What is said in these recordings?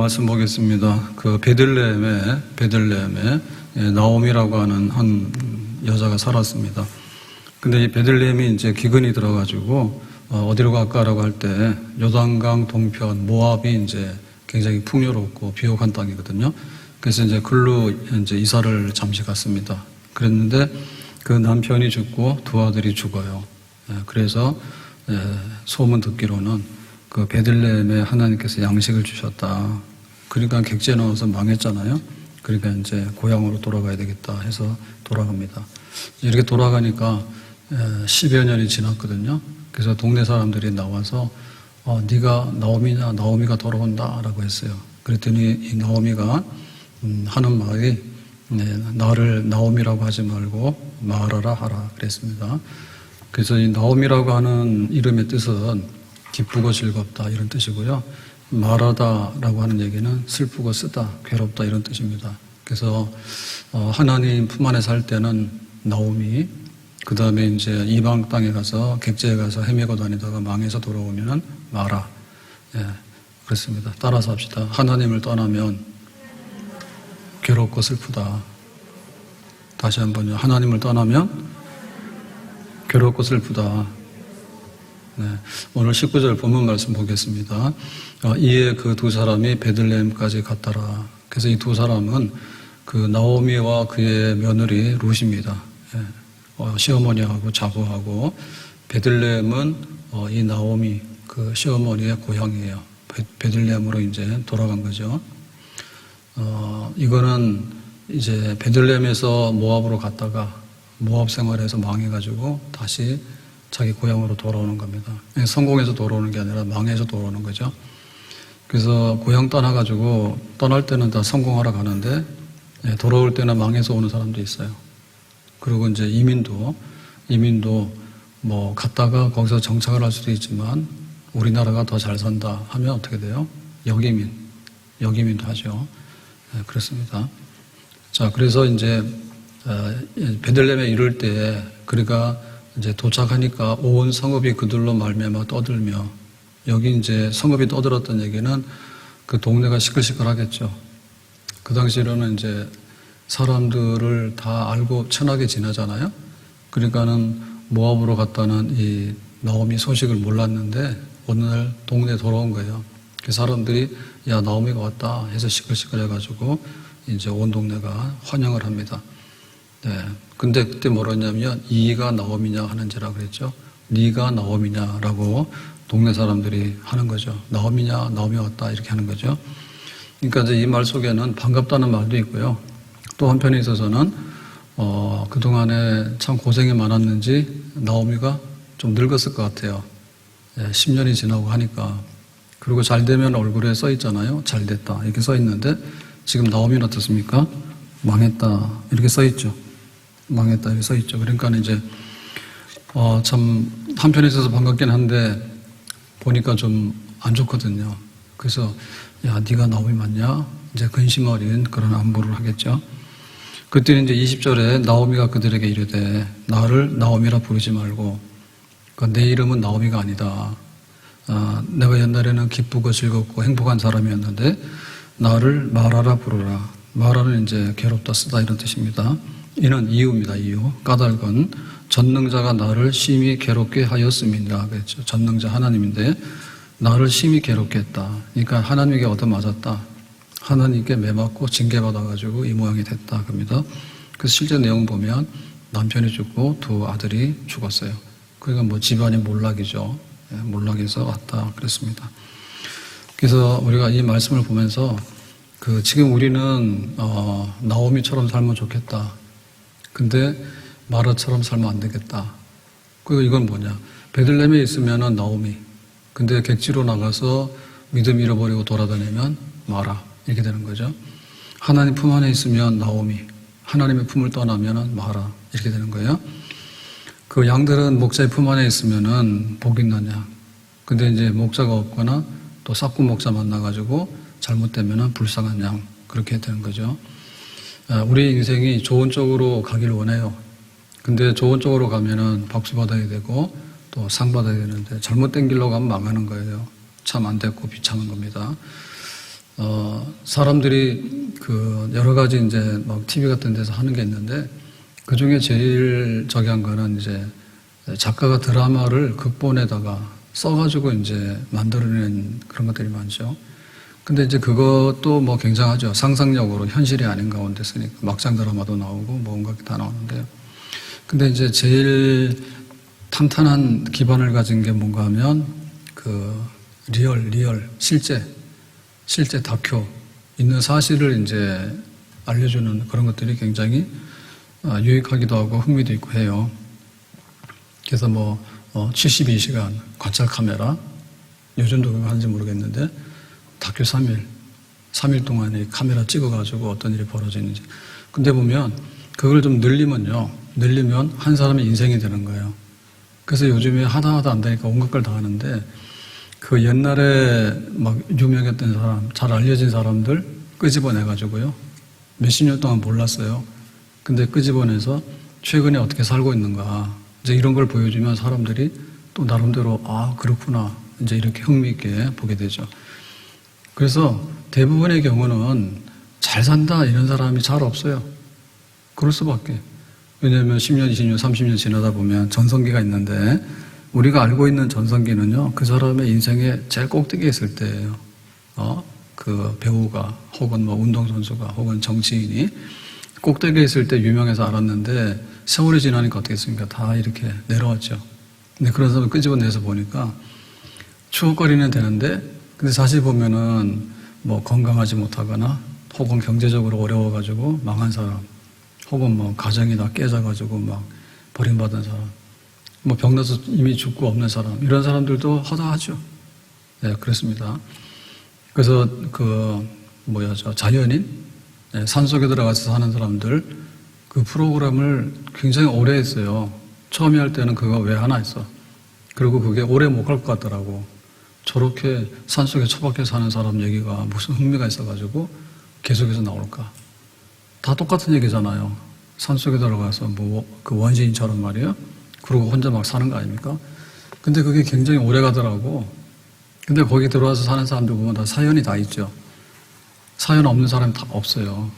말씀 보겠습니다. 그 베들레헴에 나오미라고 하는 한 여자가 살았습니다. 근데 이 베들레헴이 이제 기근이 들어가지고 어디로 갈까라고 할 때 요단강 동편 모압이 이제 굉장히 풍요롭고 비옥한 땅이거든요. 그래서 이제 글로 이제 이사를 잠시 갔습니다. 그랬는데 그 남편이 죽고 두 아들이 죽어요. 그래서 소문 듣기로는 그 베들레헴에 하나님께서 양식을 주셨다. 그러니까 객지에 넣어서 망했잖아요. 그러니까 이제 고향으로 돌아가야 되겠다 해서 돌아갑니다. 이렇게 돌아가니까 10여 년이 지났거든요. 그래서 동네 사람들이 나와서 네가 나오미냐? 나오미가 돌아온다라고 했어요. 그랬더니 이 나오미가 하는 말이 나를 나오미라고 하지 말고 마라라 하라 그랬습니다. 그래서 이 나오미라고 하는 이름의 뜻은 기쁘고 즐겁다 이런 뜻이고요. 마라다라고 하는 얘기는 슬프고 쓰다, 괴롭다 이런 뜻입니다. 그래서 하나님 품 안에 살 때는 나오미, 그 다음에 이제 이방 땅에 가서 객지에 가서 헤매고 다니다가 망해서 돌아오면은 마라. 그렇습니다. 따라서 합시다. 하나님을 떠나면 괴롭고 슬프다. 다시 한번요. 하나님을 떠나면 괴롭고 슬프다. 오늘 19절 본문 말씀 보겠습니다. 이에 그 두 사람이 베들레헴까지 갔더라. 그래서 이 두 사람은 그 나오미와 그의 며느리 룻입니다. 시어머니하고 자부하고 베들레헴은 이 나오미 그 시어머니의 고향이에요. 베들레헴으로 이제 돌아간 거죠. 이거는 이제 베들레헴에서 모압으로 갔다가 모압 생활에서 망해가지고 다시 자기 고향으로 돌아오는 겁니다. 성공해서 돌아오는 게 아니라 망해서 돌아오는 거죠. 그래서 고향 떠나가지고 떠날 때는 다 성공하러 가는데 돌아올 때는 망해서 오는 사람도 있어요. 그리고 이제 이민도 뭐 갔다가 거기서 정착을 할 수도 있지만 우리나라가 더 잘 산다 하면 어떻게 돼요? 여기민도 하죠. 그렇습니다. 자, 그래서 이제 베들레헴에 이를 때 그러니까 이제 도착하니까 온 성읍이 그들로 말미암아 떠들며, 여기 이제 성읍이 떠들었던 얘기는 그 동네가 시끌시끌하겠죠. 그 당시로는 이제 사람들을 다 알고 친하게 지내잖아요. 그러니까는 모압으로 갔다는 이 나오미 소식을 몰랐는데 어느 날 동네에 돌아온 거예요. 그 사람들이 야 나오미가 왔다 해서 시끌시끌해가지고 이제 온 동네가 환영을 합니다. 근데 그때 뭐라 했냐면 이가 나오미냐 하는지라 그랬죠. 네가 나오미냐라고 동네 사람들이 하는 거죠. 나오미냐, 나오미 왔다 이렇게 하는 거죠. 그러니까 이제 이 말 속에는 반갑다는 말도 있고요. 또 한편에 있어서는 그동안에 참 고생이 많았는지 나오미가 좀 늙었을 것 같아요. 10년이 지나고 하니까. 그리고 잘 되면 얼굴에 써 있잖아요. 잘 됐다 이렇게 써 있는데 지금 나오미는 어떻습니까? 망했다 이렇게 써 있죠. 망했다 이렇게 써 있죠. 그러니까 이제 참 한편에 있어서 반갑긴 한데 보니까 좀 안 좋거든요. 그래서 야 네가 나오미 맞냐? 이제 근심 어린 그런 안부를 하겠죠. 그때는 이제 20절에 나오미가 그들에게 이르되 나를 나오미라 부르지 말고 내 이름은 나오미가 아니다. 내가 옛날에는 기쁘고 즐겁고 행복한 사람이었는데 나를 마라라 부르라. 마라는 이제 괴롭다 쓰다 이런 뜻입니다. 이는 이유입니다. 이유. 까닭은 전능자가 나를 심히 괴롭게 하였음이니라 그랬죠. 전능자 하나님인데 나를 심히 괴롭게 했다. 그러니까 하나님에게 얻어맞았다. 하나님께 매맞고 징계받아가지고 이 모양이 됐다. 그럽니다. 그래서 실제 내용 보면 남편이 죽고 두 아들이 죽었어요. 그러니까 뭐 집안이 몰락이죠. 몰락해서 왔다. 그랬습니다. 그래서 우리가 이 말씀을 보면서 지금 우리는 나오미처럼 살면 좋겠다. 근데 마라처럼 살면 안 되겠다. 그리고 이건 뭐냐? 베들레헴에 있으면은 나오미. 근데 객지로 나가서 믿음 잃어버리고 돌아다니면 마라. 이렇게 되는 거죠. 하나님 품 안에 있으면 나오미. 하나님의 품을 떠나면은 마라. 이렇게 되는 거예요. 그 양들은 목자의 품 안에 있으면은 복 있는 양. 근데 이제 목자가 없거나 또 싹구 목자 만나가지고 잘못되면은 불쌍한 양. 그렇게 되는 거죠. 우리 인생이 좋은 쪽으로 가길 원해요. 근데 좋은 쪽으로 가면은 박수 받아야 되고 또 상 받아야 되는데 잘못된 길로 가면 망하는 거예요. 참 안 됐고 비참한 겁니다. 사람들이 그 여러 가지 이제 막 TV 같은 데서 하는 게 있는데 그 중에 제일 저기 한 거는 이제 작가가 드라마를 극본에다가 써가지고 이제 만들어낸 그런 것들이 많죠. 근데 이제 그것도 뭐 굉장하죠. 상상력으로 현실이 아닌 가운데 쓰니까 막장 드라마도 나오고 뭔가 다 나오는데요. 근데 이제 제일 탄탄한 기반을 가진 게 뭔가 하면 그 리얼 실제 다큐 있는 사실을 이제 알려주는 그런 것들이 굉장히 유익하기도 하고 흥미도 있고 해요. 그래서 뭐 72시간 관찰 카메라 요즘도 그거 하는지 모르겠는데 다큐 3일 동안에 카메라 찍어가지고 어떤 일이 벌어지는지. 근데 보면 그걸 좀 늘리면 한 사람의 인생이 되는 거예요. 그래서 요즘에 하다 안 되니까 온갖 걸 다 하는데 그 옛날에 막 유명했던 사람, 잘 알려진 사람들 끄집어내가지고요. 몇십 년 동안 몰랐어요. 근데 끄집어내서 최근에 어떻게 살고 있는가. 이제 이런 걸 보여주면 사람들이 또 나름대로 아, 그렇구나. 이제 이렇게 흥미있게 보게 되죠. 그래서 대부분의 경우는 잘 산다 이런 사람이 잘 없어요. 그럴 수밖에. 왜냐하면 10년, 20년, 30년 지나다 보면 전성기가 있는데 우리가 알고 있는 전성기는요, 그 사람의 인생의 제일 꼭대기에 있을 때예요. 그 배우가 혹은 뭐 운동선수가 혹은 정치인이 꼭대기에 있을 때 유명해서 알았는데 세월이 지나니까 어떻게 했습니까? 다 이렇게 내려왔죠. 근데 그런 사람을 끄집어내서 보니까 추억거리는 되는데 근데 사실 보면은 뭐 건강하지 못하거나 혹은 경제적으로 어려워가지고 망한 사람 혹은 뭐 가정이 다 깨져가지고 막 버림받은 사람 뭐 병나서 이미 죽고 없는 사람 이런 사람들도 허다하죠. 네, 그렇습니다. 그래서 자연인 산속에 들어가서 사는 사람들 그 프로그램을 굉장히 오래 했어요. 처음에 할 때는 그거 왜 하나 했어. 그리고 그게 오래 못 갈 것 같더라고. 저렇게 산속에 처박혀 사는 사람 얘기가 무슨 흥미가 있어가지고 계속해서 나올까. 다 똑같은 얘기잖아요. 산속에 들어가서 그 원시인처럼 말이에요. 그러고 혼자 막 사는 거 아닙니까? 근데 그게 굉장히 오래 가더라고. 근데 거기 들어와서 사는 사람들 보면 다 사연이 다 있죠. 사연 없는 사람이 다 없어요.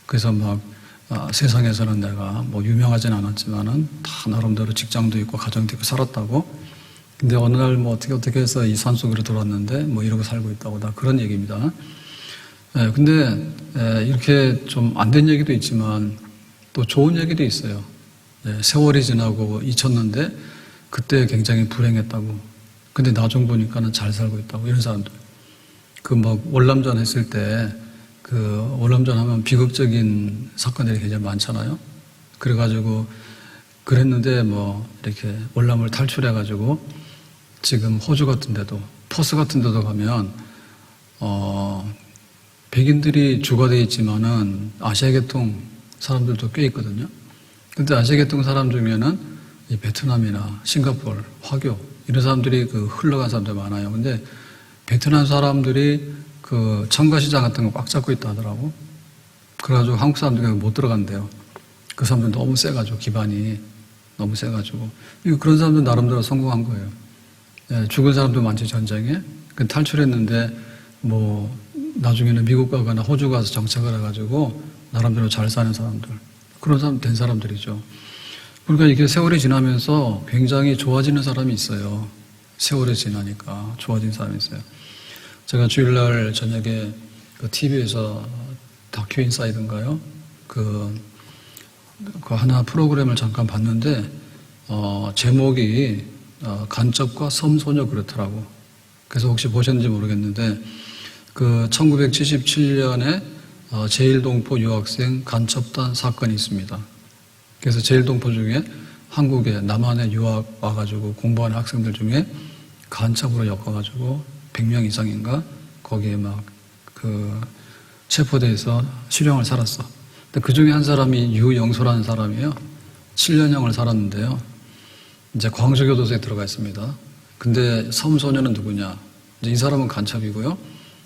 그래서 막 세상에서는 내가 뭐 유명하진 않았지만은 다 나름대로 직장도 있고 가정도 있고 살았다고. 근데 어느 날 뭐 어떻게 해서 이 산속으로 들어왔는데 뭐 이러고 살고 있다고 다 그런 얘기입니다. 근데 이렇게 좀 안 된 얘기도 있지만 또 좋은 얘기도 있어요. 세월이 지나고 잊혔는데 그때 굉장히 불행했다고. 근데 나중 보니까는 잘 살고 있다고 이런 사람들. 그 막 월남전 했을 때 그 월남전 하면 비극적인 사건들이 굉장히 많잖아요. 그래가지고 그랬는데 뭐 이렇게 월남을 탈출해가지고 지금 호주 같은 데도 포스 같은 데도 가면 백인들이 주가 되어 있지만은 아시아 계통 사람들도 꽤 있거든요. 근데 아시아 계통 사람 중에는 이 베트남이나 싱가포르, 화교 이런 사람들이 그 흘러간 사람들 많아요. 근데 베트남 사람들이 그 청가시장 같은 거 꽉 잡고 있다 하더라고. 그래가지고 한국 사람들이 못 들어간대요. 그 사람들 너무 세가지고 기반이 너무 세가지고 그런 사람들 나름대로 성공한 거예요. 죽은 사람도 많지 전쟁에. 탈출했는데 뭐 나중에는 미국 가거나 호주 가서 정착을 해가지고 나름대로 잘 사는 사람들 그런 사람 된 사람들이죠. 그러니까 이게 세월이 지나면서 굉장히 좋아지는 사람이 있어요. 세월이 지나니까 좋아진 사람이 있어요. 제가 주일날 저녁에 그 TV에서 다큐 인사이드인가요? 그 하나 프로그램을 잠깐 봤는데 제목이 간첩과 섬소녀 그렇더라고. 그래서 혹시 보셨는지 모르겠는데 그 1977년에 제1동포 유학생 간첩단 사건이 있습니다. 그래서 제1동포 중에 한국에 남한에 유학 와가지고 공부하는 학생들 중에 간첩으로 엮어가지고 100명 이상인가 거기에 막 그 체포돼서 실형을 살았어. 근데 그 중에 한 사람이 유영소라는 사람이에요. 7년형을 살았는데요. 이제 광주교도소에 들어가 있습니다. 근데 섬소녀는 누구냐? 이제 이 사람은 간첩이고요.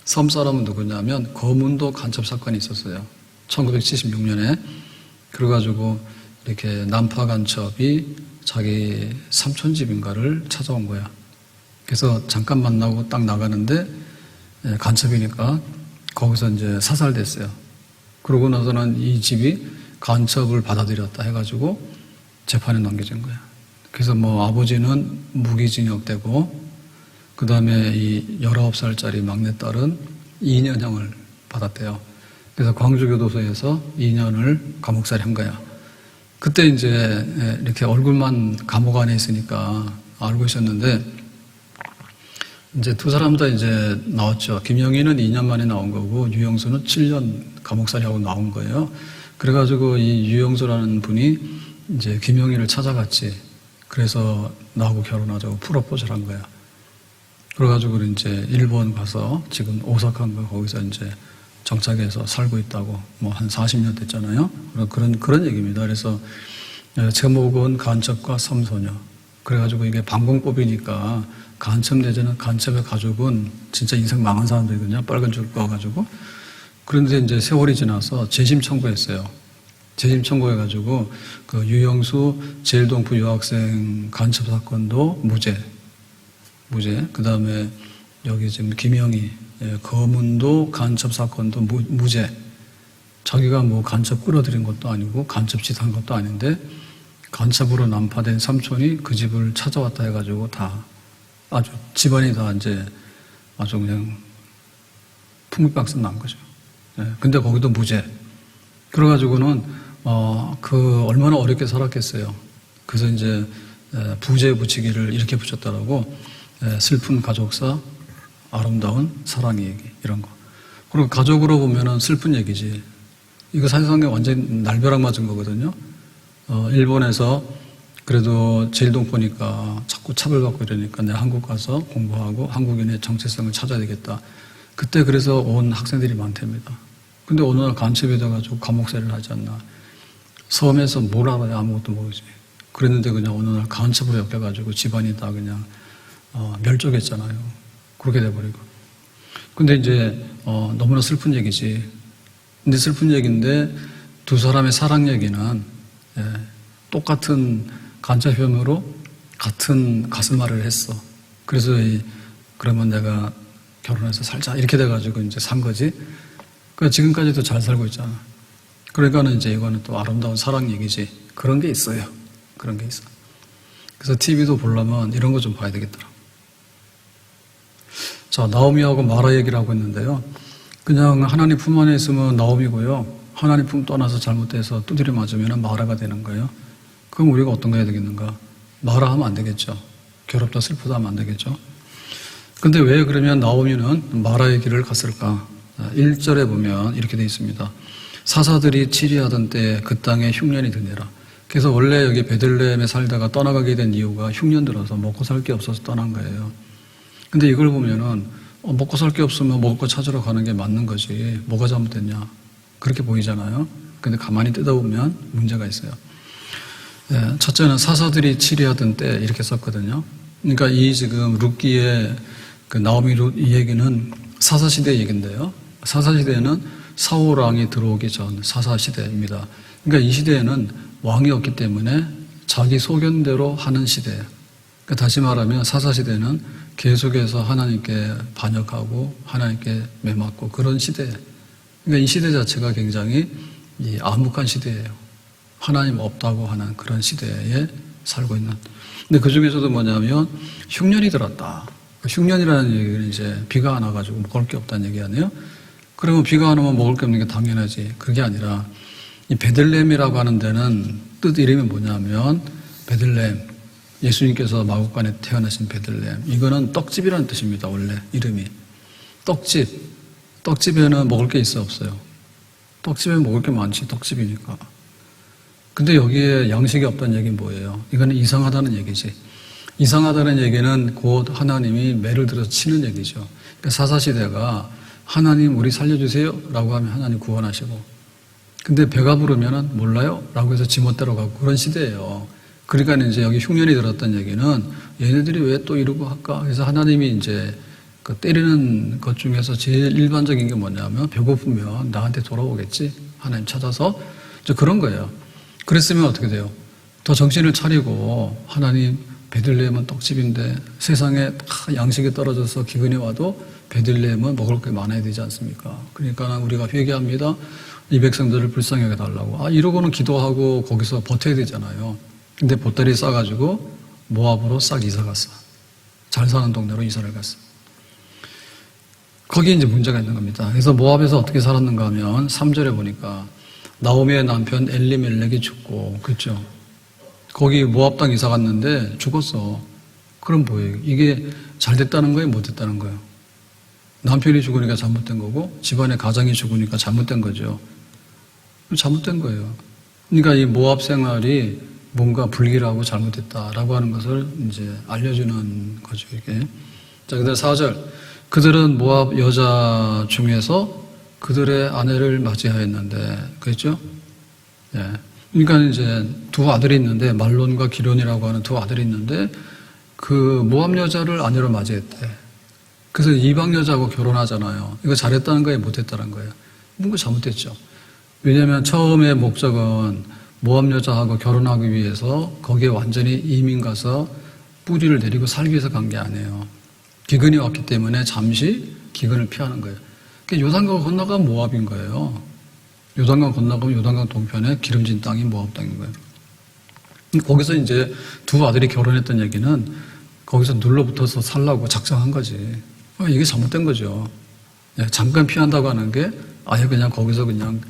섬 사람은 누구냐면 거문도 간첩 사건이 있었어요. 1976년에. 그래가지고 이렇게 난파 간첩이 자기 삼촌 집인가를 찾아온 거야. 그래서 잠깐 만나고 딱 나가는데 간첩이니까 거기서 이제 사살됐어요. 그러고 나서는 이 집이 간첩을 받아들였다 해가지고 재판에 넘겨진 거예요. 그래서 뭐 아버지는 무기징역되고 그 다음에 이 19살짜리 막내딸은 2년형을 받았대요. 그래서 광주교도소에서 2년을 감옥살이 한 거야. 그때 이제 이렇게 얼굴만 감옥 안에 있으니까 알고 있었는데 이제 두 사람 다 이제 나왔죠. 김영희는 2년 만에 나온 거고 유영수는 7년 감옥살이 하고 나온 거예요. 그래가지고 이 유영수라는 분이 이제 김영희를 찾아갔지. 그래서 나하고 결혼하자고 프로포즈를 한 거야. 그래가지고 이제 일본 가서 지금 오사카인가 거기서 이제 정착해서 살고 있다고 뭐 한 40년 됐잖아요. 그런 얘기입니다. 그래서 제목은 간첩과 섬소녀. 그래가지고 이게 방공법이니까 간첩 내지는 간첩의 가족은 진짜 인생 망한 사람들이거든요. 빨간 줄 꺼가지고. 그런데 이제 세월이 지나서 재심 청구했어요. 재심 청구해가지고 그 유영수 제일동부 여학생 간첩 사건도 무죄. 그 다음에 여기 지금 김영희 거문도 간첩 사건도 무죄. 자기가 뭐 간첩 끌어들인 것도 아니고 간첩 짓한 것도 아닌데 간첩으로 난파된 삼촌이 그 집을 찾아왔다 해가지고 다 아주 집안이 다 이제 아주 그냥 풍비박산 난 거죠. 근데 거기도 무죄. 그래가지고는 그 얼마나 어렵게 살았겠어요. 그래서 이제 부재 붙이기를 이렇게 붙였더라고. 슬픈 가족사, 아름다운 사랑 얘기 이런 거. 그리고 가족으로 보면은 슬픈 얘기지. 이거 사실상에 완전 날벼락 맞은 거거든요. 일본에서 그래도 제일동포니까 자꾸 차별받고 이러니까 내가 한국 가서 공부하고 한국인의 정체성을 찾아야 되겠다. 그때 그래서 온 학생들이 많답니다. 근데 어느 날 간첩이 돼가지고 감옥살이를 하지 않나. 섬에서 뭘 알아야 아무것도 모르지. 그랬는데 그냥 어느 날 간첩으로 엮여가지고 집안이 다 그냥 멸종했잖아요. 그렇게 돼버리고. 근데 이제 너무나 슬픈 얘기지. 근데 슬픈 얘기인데 두 사람의 사랑 얘기는 똑같은 간첩 혐의로 같은 가슴앓이를 했어. 그래서 그러면 내가 결혼해서 살자 이렇게 돼가지고 이제 산 거지. 그러니까 지금까지도 잘 살고 있잖아. 그러니까는 이제 이거는 또 아름다운 사랑 얘기지. 그런 게 있어요. 그런 게 있어. 그래서 TV도 보려면 이런 거 좀 봐야 되겠더라. 자, 나오미하고 마라 얘기를 하고 있는데요. 그냥 하나님 품 안에 있으면 나오미고요. 하나님 품 떠나서 잘못돼서 두드려 맞으면 마라가 되는 거예요. 그럼 우리가 어떤 거 해야 되겠는가? 마라 하면 안 되겠죠. 괴롭다 슬프다 하면 안 되겠죠. 근데 왜 그러면 나오미는 마라의 길을 갔을까? 1절에 보면 이렇게 되어 있습니다. 사사들이 치리하던 때에 그 땅에 흉년이 드니라. 그래서 원래 여기 베들레헴에 살다가 떠나가게 된 이유가 흉년 들어서 먹고 살 게 없어서 떠난 거예요. 근데 이걸 보면은 먹고 살 게 없으면 먹을 거 찾으러 가는 게 맞는 거지. 뭐가 잘못됐냐? 그렇게 보이잖아요. 근데 가만히 뜯어보면 문제가 있어요. 첫째는 사사들이 치리하던 때 이렇게 썼거든요. 그러니까 이 지금 룻기의 그 나오미 룻 이 얘기는 사사시대 얘기인데요. 사사시대는 사울 왕이 들어오기 전 사사시대입니다. 그러니까 이 시대에는 왕이 없기 때문에 자기 소견대로 하는 시대예요. 그러니까 다시 말하면 사사시대는 계속해서 하나님께 반역하고 하나님께 매맞고 그런 시대예요. 그러니까 이 시대 자체가 굉장히 암흑한 시대예요. 하나님 없다고 하는 그런 시대에 살고 있는. 근데 그 중에서도 뭐냐면 흉년이 들었다. 흉년이라는 얘기는 이제 비가 안 와가지고 먹을 게 없다는 얘기 아니에요? 그러면 비가 안 오면 먹을 게 없는 게 당연하지. 그게 아니라 이 베들레헴이라고 하는 데는 뜻 이름이 뭐냐면 베들레헴. 예수님께서 마국간에 태어나신 베들레헴. 이거는 떡집이라는 뜻입니다. 원래 이름이. 떡집. 떡집에는 먹을 게 있어 없어요? 떡집에 먹을 게 많지. 떡집이니까. 근데 여기에 양식이 없다는 얘기는 뭐예요? 이거는 이상하다는 얘기지. 이상하다는 얘기는 곧 하나님이 매를 들어서 치는 얘기죠. 그러니까 사사시대가 하나님 우리 살려주세요 라고 하면 하나님 구원하시고, 근데 배가 부르면 몰라요 라고 해서 지멋대로 가고 그런 시대예요. 그러니까 이제 여기 흉년이 들었던 얘기는 얘네들이 왜 또 이러고 할까? 그래서 하나님이 이제 그 때리는 것 중에서 제일 일반적인 게 뭐냐면 배고프면 나한테 돌아오겠지? 하나님 찾아서 이제 그런 거예요. 그랬으면 어떻게 돼요? 더 정신을 차리고 하나님 베들레헴은 떡집인데 세상에 다 양식이 떨어져서 기근이 와도 베들레헴은 먹을 게 많아야 되지 않습니까? 그러니까 우리가 회개합니다. 이 백성들을 불쌍히 여겨달라고. 이러고는 기도하고 거기서 버텨야 되잖아요. 근데 보따리 싸가지고 모압으로 싹 이사 갔어. 잘 사는 동네로 이사를 갔어. 거기에 이제 문제가 있는 겁니다. 그래서 모압에서 어떻게 살았는가 하면 3절에 보니까 나오미의 남편 엘리멜렉이 죽고, 그렇죠? 거기 모압 땅 이사 갔는데 죽었어. 그럼 뭐예요? 이게 잘 됐다는 거예요? 못 됐다는 거예요? 남편이 죽으니까 잘못된 거고 집안의 가장이 죽으니까 잘못된 거죠. 잘못된 거예요. 그러니까 이 모압 생활이 뭔가 불길하고 잘못됐다라고 하는 것을 이제 알려주는 거죠, 이게. 자, 그다음 4절. 그들은 모압 여자 중에서 그들의 아내를 맞이하였는데, 그랬죠? 예. 그러니까 이제 두 아들이 있는데, 말론과 기론이라고 하는 두 아들이 있는데, 그 모압 여자를 아내로 맞이했대. 그래서 이방 여자하고 결혼하잖아요. 이거 잘했다는 거예요? 못했다는 거예요? 뭔가 잘못됐죠. 왜냐하면 처음에 목적은 모압 여자하고 결혼하기 위해서 거기에 완전히 이민 가서 뿌리를 내리고 살기 위해서 간 게 아니에요. 기근이 왔기 때문에 잠시 기근을 피하는 거예요. 그러니까 요단강 건너가면 모압인 거예요. 요단강 건너가면 요단강 동편에 기름진 땅이 모압 땅인 거예요. 거기서 이제 두 아들이 결혼했던 얘기는 거기서 눌러붙어서 살라고 작정한 거지. 이게 잘못된 거죠. 잠깐 피한다고 하는 게 아예 그냥 거기서 그냥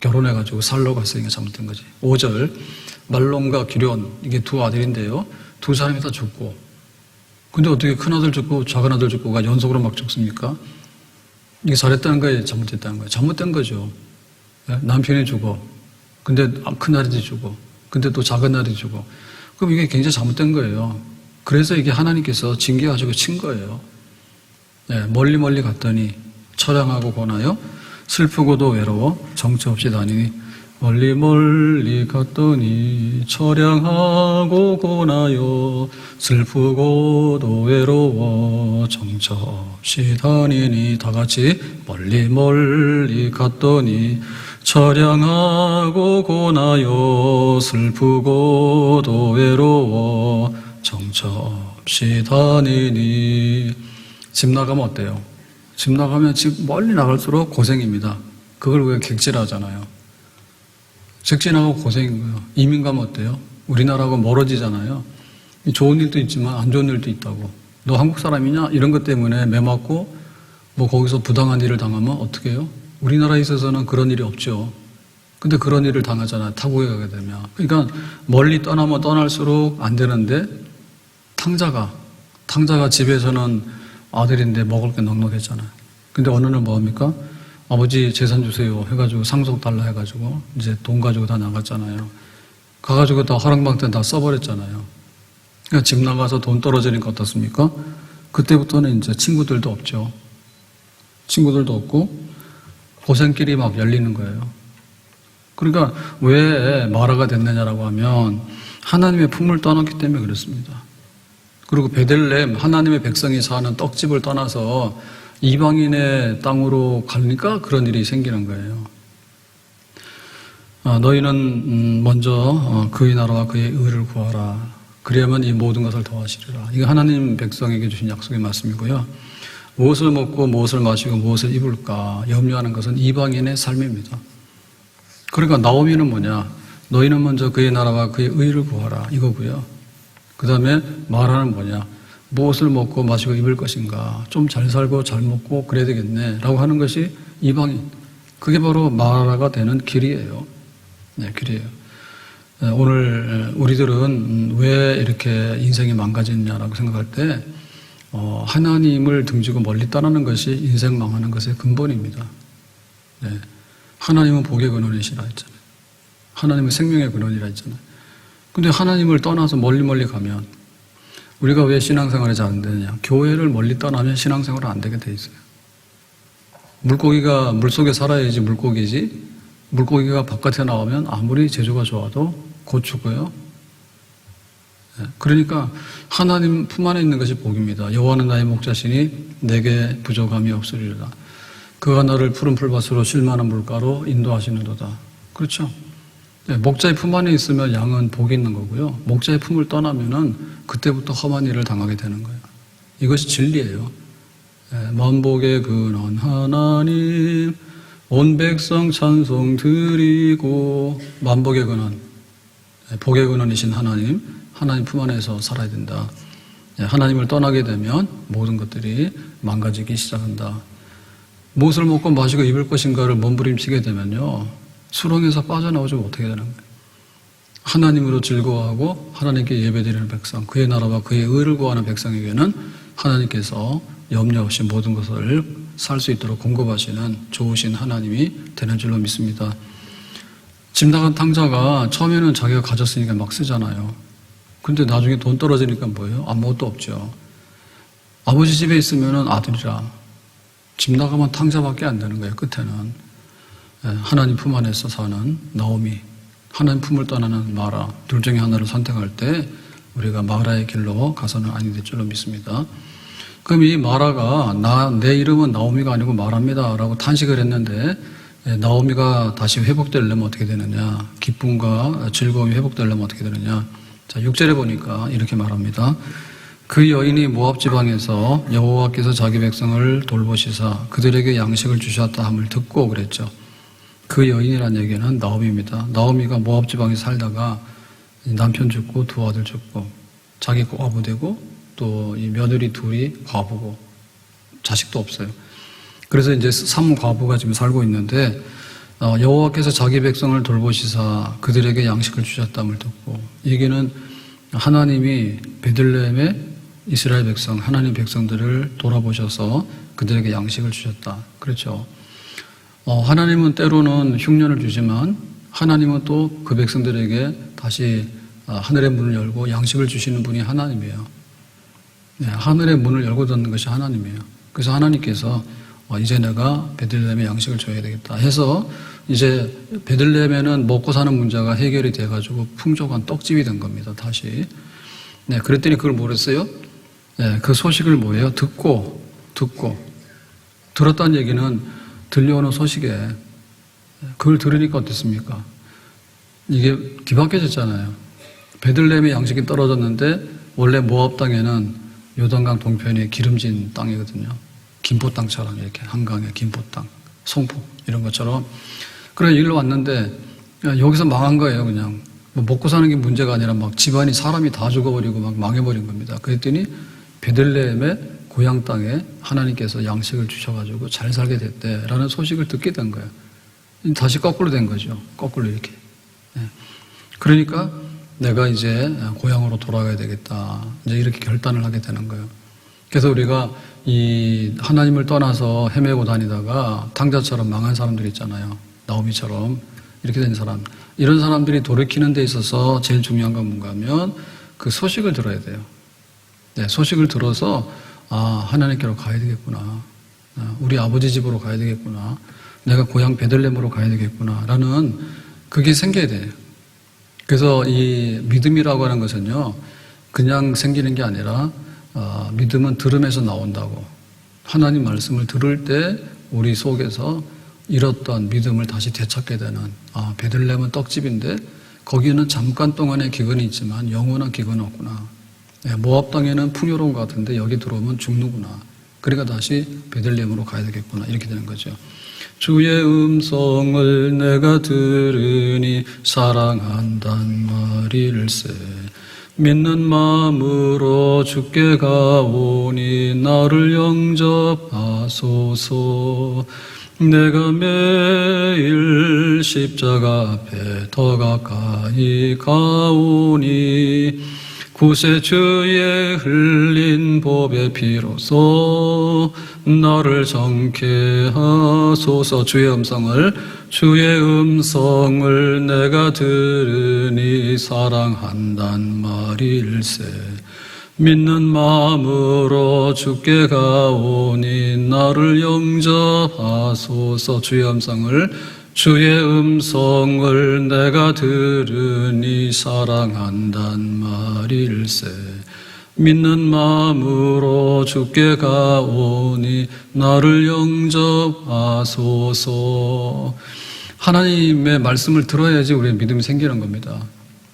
결혼해가지고 살려고 했으니까 잘못된 거지. 5절. 말론과 기련, 이게 두 아들인데요. 두 사람이 다 죽고. 근데 어떻게 큰 아들 죽고 작은 아들 죽고가 연속으로 막 죽습니까? 이게 잘했다는 거예요? 잘못됐다는 거예요? 잘못된 거죠. 남편이 죽어. 근데 큰 아들이 죽어. 근데 또 작은 아들이 죽어. 그럼 이게 굉장히 잘못된 거예요. 그래서 이게 하나님께서 징계가지고 친 거예요. 멀리 갔더니 처량하고 고나요? 슬프고도 외로워 정처 없이 다니니 멀리 갔더니 처량하고 고나요 슬프고도 외로워 정처 없이 다니니 다 같이 멀리 갔더니 처량하고 고나요 슬프고도 외로워 정처 없이 다니니. 집 나가면 어때요? 집 나가면 집 멀리 나갈수록 고생입니다. 그걸 왜 객지라잖아요. 객지 나가고 고생인 거예요. 이민 가면 어때요? 우리나라하고 멀어지잖아요. 좋은 일도 있지만 안 좋은 일도 있다고. 너 한국 사람이냐? 이런 것 때문에 매 맞고 뭐 거기서 부당한 일을 당하면 어떻게 해요? 우리나라에 있어서는 그런 일이 없죠. 근데 그런 일을 당하잖아요. 타국에 가게 되면. 그러니까 멀리 떠나면 떠날수록 안 되는데 탕자가 집에서는 아들인데 먹을 게 넉넉했잖아요. 근데 어느 날 뭐합니까? 아버지 재산 주세요 해가지고 상속 달라 해가지고 이제 돈 가지고 다 나갔잖아요. 가가지고 다 허랑방탄 다 써버렸잖아요. 그러니까 집 나가서 돈 떨어지니까 어떻습니까? 그때부터는 이제 친구들도 없죠. 친구들도 없고 고생길이 막 열리는 거예요. 그러니까 왜 마라가 됐느냐라고 하면 하나님의 품을 떠났기 때문에 그렇습니다. 그리고 베들레헴 하나님의 백성이 사는 떡집을 떠나서 이방인의 땅으로 가니까 그런 일이 생기는 거예요. 너희는 먼저 그의 나라와 그의 의를 구하라. 그래야만 이 모든 것을 더하시리라. 이거 하나님 백성에게 주신 약속의 말씀이고요. 무엇을 먹고 무엇을 마시고 무엇을 입을까 염려하는 것은 이방인의 삶입니다. 그러니까 나오미는 뭐냐? 너희는 먼저 그의 나라와 그의 의를 구하라 이거고요. 그 다음에 말하는 뭐냐? 무엇을 먹고 마시고 입을 것인가? 좀 잘 살고 잘 먹고 그래야 되겠네 라고 하는 것이 이방인. 그게 바로 마라가 되는 길이에요. 길이에요. 오늘 우리들은 왜 이렇게 인생이 망가졌냐라고 생각할 때 하나님을 등지고 멀리 떠나는 것이 인생 망하는 것의 근본입니다. 하나님은 복의 근원이시라 했잖아요. 하나님은 생명의 근원이라 했잖아요. 근데 하나님을 떠나서 멀리 가면 우리가 왜 신앙생활이 잘 안 되느냐? 교회를 멀리 떠나면 신앙생활은 안 되게 돼 있어요. 물고기가 물속에 살아야지 물고기지 물고기가 바깥에 나오면 아무리 제조가 좋아도 곧 죽어요. 그러니까 하나님 품 안에 있는 것이 복입니다. 여호와는 나의 목자시니 내게 부족함이 없으리라. 그가 나를 푸른 풀밭으로 쉴만한 물가로 인도하시는도다. 그렇죠? 목자의 품 안에 있으면 양은 복이 있는 거고요. 목자의 품을 떠나면은 그때부터 험한 일을 당하게 되는 거예요. 이것이 진리예요. 만복의 근원 하나님, 온 백성 찬송 드리고, 만복의 근원, 복의 근원이신 하나님, 하나님 품 안에서 살아야 된다. 하나님을 떠나게 되면 모든 것들이 망가지기 시작한다. 무엇을 먹고 마시고 입을 것인가를 몸부림치게 되면요, 수렁에서 빠져나오지 못하게 되는 거예요. 하나님으로 즐거워하고 하나님께 예배드리는 백성, 그의 나라와 그의 의를 구하는 백성에게는 하나님께서 염려 없이 모든 것을 살 수 있도록 공급하시는 좋으신 하나님이 되는 줄로 믿습니다. 집 나간 탕자가 처음에는 자기가 가졌으니까 막 쓰잖아요. 근데 나중에 돈 떨어지니까 뭐예요? 아무것도 없죠. 아버지 집에 있으면 아들이라, 집 나가면 탕자밖에 안 되는 거예요. 끝에는 하나님 품 안에서 사는 나오미, 하나님 품을 떠나는 마라, 둘 중에 하나를 선택할 때 우리가 마라의 길로 가서는 아니 될 줄로 믿습니다. 그럼 이 마라가 내 이름은 나오미가 아니고 마라입니다 라고 탄식을 했는데, 나오미가 다시 회복되려면 어떻게 되느냐, 기쁨과 즐거움이 회복되려면 어떻게 되느냐. 자, 6절에 보니까 이렇게 말합니다. 그 여인이 모압 지방에서 여호와께서 자기 백성을 돌보시사 그들에게 양식을 주셨다 함을 듣고 그랬죠. 그 여인이란 얘기는 나오미입니다. 나오미가 모압 지방에 살다가 남편 죽고 두 아들 죽고 자기 과부 되고 또 이 며느리 둘이 과부고 자식도 없어요. 그래서 이제 3과부가 지금 살고 있는데, 여호와께서 자기 백성을 돌보시사 그들에게 양식을 주셨다함을 듣고, 얘기는 하나님이 베들레헴의 이스라엘 백성, 하나님 백성들을 돌아보셔서 그들에게 양식을 주셨다. 그렇죠. 하나님은 때로는 흉년을 주지만 하나님은 또 그 백성들에게 다시 하늘의 문을 열고 양식을 주시는 분이 하나님이에요. 하늘의 문을 열고 닫는 것이 하나님이에요. 그래서 하나님께서 이제 내가 베들레헴에 양식을 줘야 되겠다 해서 이제 베들레헴에는 먹고 사는 문제가 해결이 돼가지고 풍족한 떡집이 된 겁니다. 다시. 그랬더니 그걸 뭐랬어요? 그 소식을 뭐예요? 듣고 들었다는 얘기는 들려오는 소식에 그걸 들으니까 어땠습니까? 이게 기박해졌잖아요. 베들레헴의 양식이 떨어졌는데 원래 모압 땅에는 요단강 동편이 기름진 땅이거든요. 김포 땅처럼 이렇게 한강의 김포 땅, 송포 이런 것처럼. 그래 일로 왔는데 여기서 망한 거예요. 그냥 먹고 사는 게 문제가 아니라 막 집안이 사람이 다 죽어버리고 막 망해버린 겁니다. 그랬더니 베들레헴의 고향 땅에 하나님께서 양식을 주셔가지고 잘 살게 됐대라는 소식을 듣게 된 거예요. 다시 거꾸로 된 거죠. 거꾸로 이렇게. 그러니까 내가 이제 고향으로 돌아가야 되겠다. 이제 이렇게 결단을 하게 되는 거예요. 그래서 우리가 이 하나님을 떠나서 헤매고 다니다가 탕자처럼 망한 사람들 있잖아요. 나오미처럼 이렇게 된 사람. 이런 사람들이 돌이키는 데 있어서 제일 중요한 건 뭔가 하면 그 소식을 들어야 돼요. 소식을 들어서 하나님께로 가야 되겠구나. 우리 아버지 집으로 가야 되겠구나. 내가 고향 베들레헴으로 가야 되겠구나. 라는 그게 생겨야 돼요. 그래서 이 믿음이라고 하는 것은요, 그냥 생기는 게 아니라 믿음은 들음에서 나온다고. 하나님 말씀을 들을 때 우리 속에서 잃었던 믿음을 다시 되찾게 되는, 베들레헴은 떡집인데 거기는 잠깐 동안의 기근이 있지만 영원한 기근은 없구나. 모압 땅에는 풍요로운 것 같은데 여기 들어오면 죽는구나. 그러니까 다시 베들레헴으로 가야 되겠구나. 이렇게 되는 거죠. 주의 음성을 내가 들으니 사랑한단 말일세. 믿는 마음으로 주께 가오니 나를 영접하소서. 내가 매일 십자가 앞에 더 가까이 가오니 구세주의 흘린 보배 피로써 나를 정케 하소서. 주의 음성을 내가 들으니 사랑한단 말일세. 믿는 마음으로 주께 가오니 나를 영접하소서. 주의 음성을 내가 들으니 사랑한단 말일세. 믿는 마음으로 주께 가오니 나를 영접하소서. 하나님의 말씀을 들어야지 우리의 믿음이 생기는 겁니다.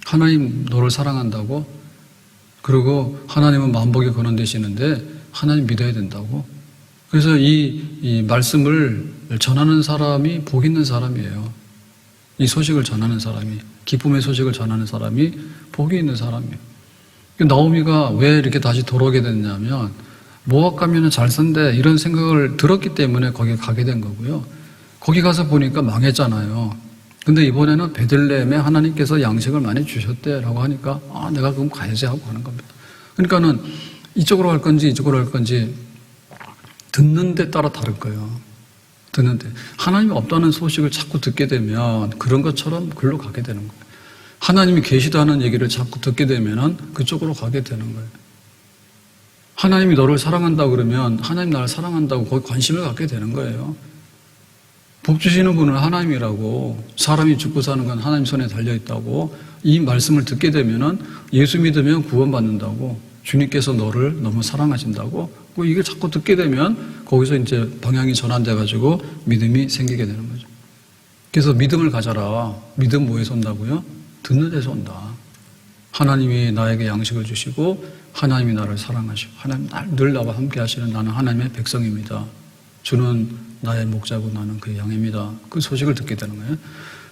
하나님 너를 사랑한다고, 그리고 하나님은 만복에 권한되시는데 하나님 믿어야 된다고. 그래서 이 말씀을 전하는 사람이 복 있는 사람이에요. 이 소식을 전하는 사람이, 기쁨의 소식을 전하는 사람이 복이 있는 사람이에요. 나오미가 왜 이렇게 다시 돌아오게 됐냐면, 모압 가면은 잘 산대 이런 생각을 들었기 때문에 거기 가게 된 거고요. 거기 가서 보니까 망했잖아요. 근데 이번에는 베들레헴에 하나님께서 양식을 많이 주셨대라고 하니까 내가 그럼 가야지 하고 가는 겁니다. 그러니까는 이쪽으로 갈 건지 이쪽으로 갈 건지 듣는 데 따라 다를 거예요. 듣는데 하나님이 없다는 소식을 자꾸 듣게 되면 그런 것처럼 글로 가게 되는 거예요. 하나님이 계시다는 얘기를 자꾸 듣게 되면 그쪽으로 가게 되는 거예요. 하나님이 너를 사랑한다고 그러면 하나님 나를 사랑한다고 거기 관심을 갖게 되는 거예요. 복 주시는 분은 하나님이라고, 사람이 죽고 사는 건 하나님 손에 달려있다고, 이 말씀을 듣게 되면 예수 믿으면 구원받는다고, 주님께서 너를 너무 사랑하신다고, 이게 자꾸 듣게 되면 거기서 이제 방향이 전환돼가지고 믿음이 생기게 되는 거죠. 그래서 믿음을 가져라. 믿음 뭐에서 온다고요? 듣는 데서 온다. 하나님이 나에게 양식을 주시고 하나님이 나를 사랑하시고 하나님 늘 나와 함께 하시는 나는 하나님의 백성입니다. 주는 나의 목자고 나는 그의 양입니다. 그 소식을 듣게 되는 거예요.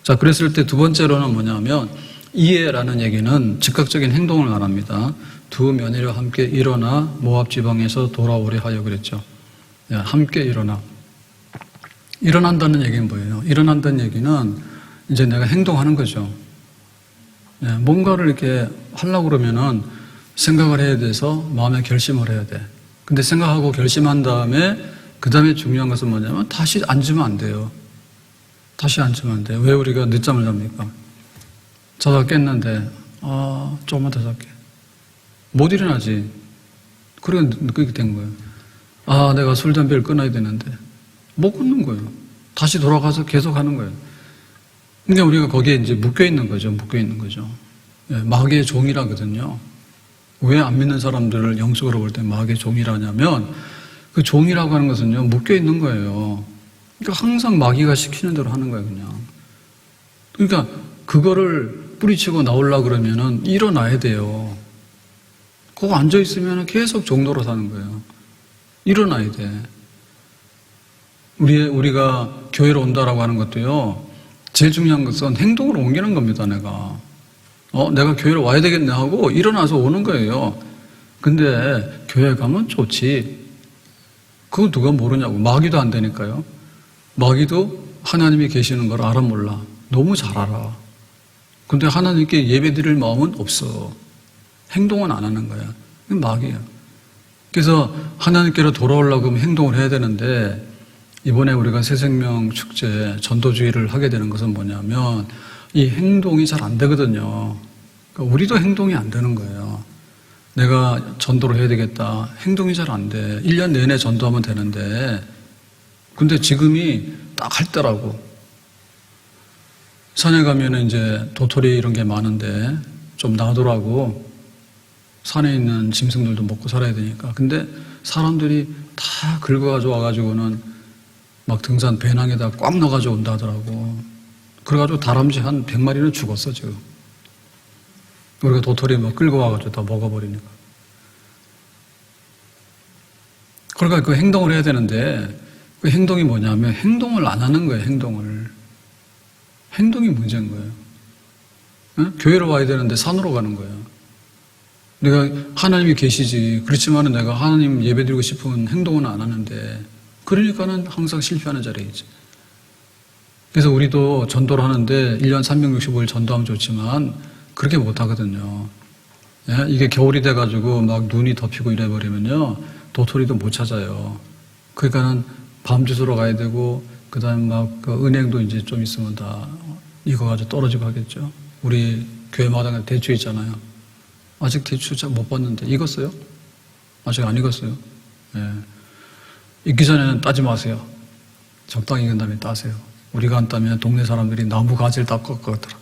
자, 그랬을 때 두 번째로는 뭐냐면 이해라는 얘기는 즉각적인 행동을 말합니다. 두 며느리와 함께 일어나 모압 지방에서 돌아오려 하여 그랬죠. 함께 일어나. 일어난다는 얘기는 뭐예요? 일어난다는 얘기는 이제 내가 행동하는 거죠. 뭔가를 이렇게 하려고 그러면은 생각을 해야 돼서 마음에 결심을 해야 돼. 근데 생각하고 결심한 다음에 그 다음에 중요한 것은 뭐냐면 다시 앉으면 안 돼요. 다시 앉으면 안 돼요. 왜 우리가 늦잠을 잡니까? 자다가 깼는데 조금만 더 잘게. 못 일어나지. 그렇게 된 거예요. 내가 술, 담배를 끊어야 되는데 못 끊는 거예요. 다시 돌아가서 계속 하는 거예요. 그러니까 우리가 거기에 이제 묶여 있는 거죠. 묶여 있는 거죠. 마귀의 종이라거든요. 왜 안 믿는 사람들을 영적으로 볼 때 마귀의 종이라냐면 그 종이라고 하는 것은요, 묶여 있는 거예요. 그러니까 항상 마귀가 시키는 대로 하는 거예요, 그냥. 그러니까 그거를 뿌리치고 나오려고 그러면은 일어나야 돼요. 거기 앉아있으면 계속 종로로 사는 거예요. 일어나야 돼. 우리가 교회로 온다라고 하는 것도요, 제일 중요한 것은 행동으로 옮기는 겁니다, 내가. 내가 교회로 와야 되겠네 하고 일어나서 오는 거예요. 근데 교회 가면 좋지. 그거 누가 모르냐고. 마귀도 안 되니까요. 마귀도 하나님이 계시는 걸 알아 몰라. 너무 잘 알아. 근데 하나님께 예배 드릴 마음은 없어. 행동은 안 하는 거야. 마귀야. 그래서 하나님께로 돌아오려고 하면 행동을 해야 되는데 이번에 우리가 새생명 축제 전도주의를 하게 되는 것은 뭐냐면 이 행동이 잘 안 되거든요. 그러니까 우리도 행동이 안 되는 거예요. 내가 전도를 해야 되겠다. 행동이 잘 안 돼. 1년 내내 전도하면 되는데 근데 지금이 딱 할 때라고. 산에 가면은 이제 도토리 이런 게 많은데 좀 놔두라고. 산에 있는 짐승들도 먹고 살아야 되니까. 근데 사람들이 다 긁어가지고 와가지고는 막 등산 배낭에다 꽉 넣어가지고 온다 하더라고. 그래가지고 다람쥐 한 100마리는 죽었어, 지금. 우리가 도토리 막 끌고 와가지고 다 먹어버리니까. 그러니까 그 행동을 해야 되는데 그 행동이 뭐냐면 행동을 안 하는 거예요, 행동을. 행동이 문제인 거예요. 응? 교회로 와야 되는데 산으로 가는 거예요. 내가 하나님이 계시지. 그렇지만은 내가 하나님 예배드리고 싶은 행동은 안 하는데 그러니까는 항상 실패하는 자리이지. 그래서 우리도 전도를 하는데 1년 365일 전도하면 좋지만 그렇게 못 하거든요. 예? 이게 겨울이 돼가지고 막 눈이 덮이고 이래버리면요. 도토리도 못 찾아요. 그러니까는 밤 주스러 가야 되고, 그 다음에 막 그 은행도 이제 좀 있으면 다 익어가지고 떨어지고 하겠죠. 우리 교회 마당에 대추 있잖아요. 아직 대추 잘 못 봤는데, 익었어요? 아직 안 익었어요. 예. 익기 전에는 따지 마세요. 적당히 익은 다음에 따세요. 우리가 안 따면 동네 사람들이 나무 가지를 다 꺾어가더라.